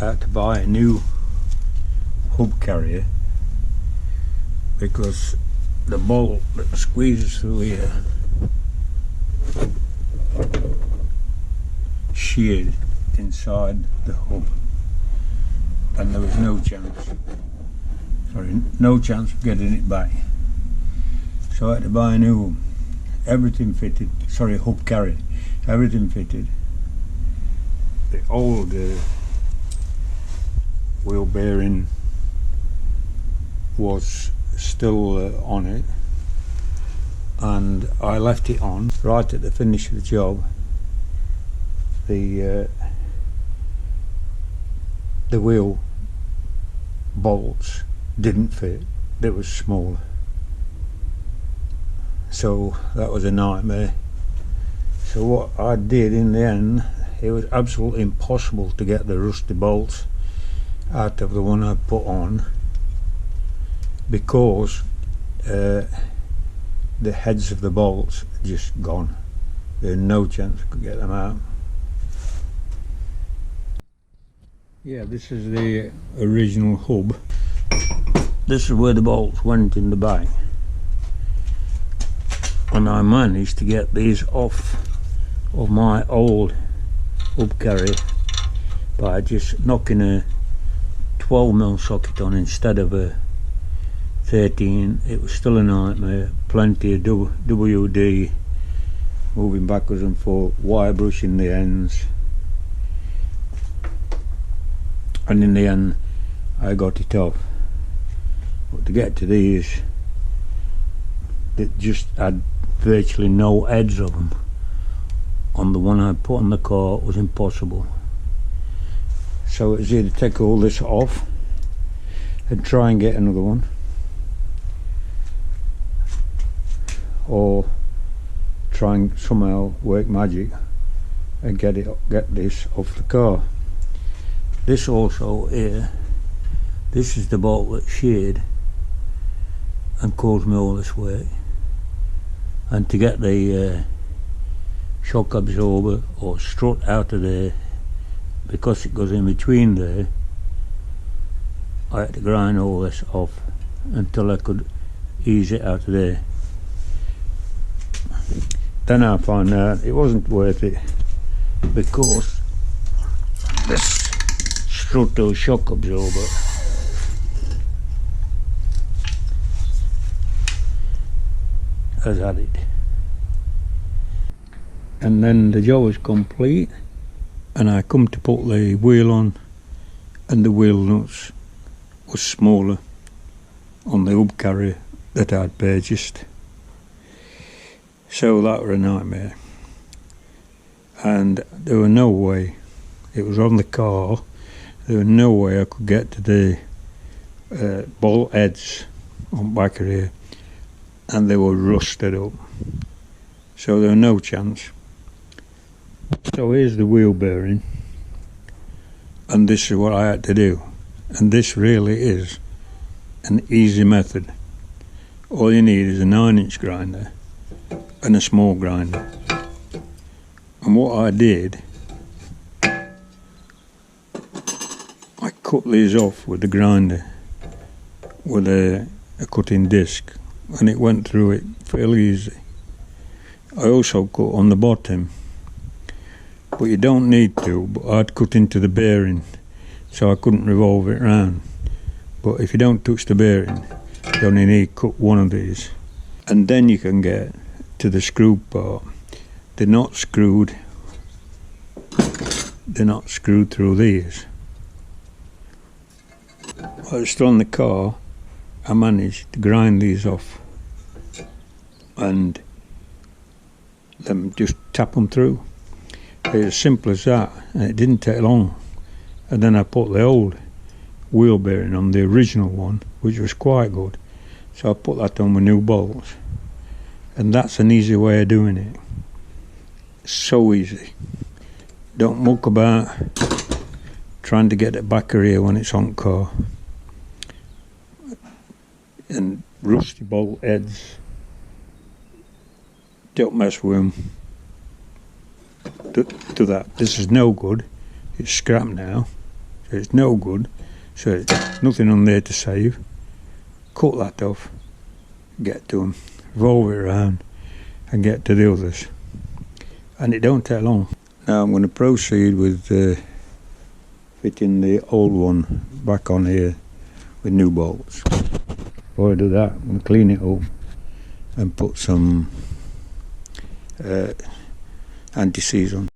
I had to buy a new hub carrier because the bolt that squeezes through here sheared inside the hub, and there was no chance of getting it back. So I had to buy a new one. Everything fitted, hub carrier, everything fitted. The old wheel bearing was still on it, and I left it on right at the finish of the job. The wheel bolts didn't fit, they were smaller, so that was a nightmare. So what I did in the end, it was absolutely impossible to get the rusty bolts out of the one I put on, because the heads of the bolts are just gone. There's no chance I could get them out. Yeah, this is the original hub. This is where the bolts went in the back, and I managed to get these off of my old hub carrier by just knocking a 12mm socket on instead of a 13. It was still a nightmare. Plenty of WD, moving backwards and forth, wire brushing the ends, and in the end I got it off. But to get to these, that just had virtually no heads of them on the one I put on the car, was impossible. So it was either take all this off and try and get another one, or try and somehow work magic and get this off the car. This also here, this is the bolt that sheared and caused me all this work. And to get the shock absorber or strut out of there, because it goes in between there, I had to grind all this off until I could ease it out of there. Then I found out it wasn't worth it, because this strut or shock absorber has had it. And then the job was complete, and I come to put the wheel on, and the wheel nuts was smaller on the hub carrier that I'd purchased. So that were a nightmare, and there were no way, it was on the car, there was no way I could get to the bolt heads on back here, and they were rusted up, so there was no chance. So here's the wheel bearing, and this is what I had to do, and this really is an easy method. All you need is a 9-inch grinder and a small grinder, and what I did, I cut these off with the grinder with a cutting disc, and it went through it fairly easy. I also cut on the bottom, but you don't need to, but I'd cut into the bearing so I couldn't revolve it round. But if you don't touch the bearing, you only need to cut one of these, and then you can get to the screw part. They're not screwed through these. While it's still on the car, I managed to grind these off and then just tap them through. It's as simple as that, and it didn't take long. And then I put the old wheel bearing on the original one, which was quite good, so I put that on with new bolts, and that's an easy way of doing it. So easy. Don't muck about trying to get it back here when it's on car. And rusty bolt heads, don't mess with them. Do that. This is no good. It's scrap now. so it's no good, so it's nothing on there to save. Cut that off, get to them, revolve it around and get to the others, and it don't take long. Now I'm going to proceed with fitting the old one back on here with new bolts. Before I do that, I'm going to clean it up and put some anti-seize on.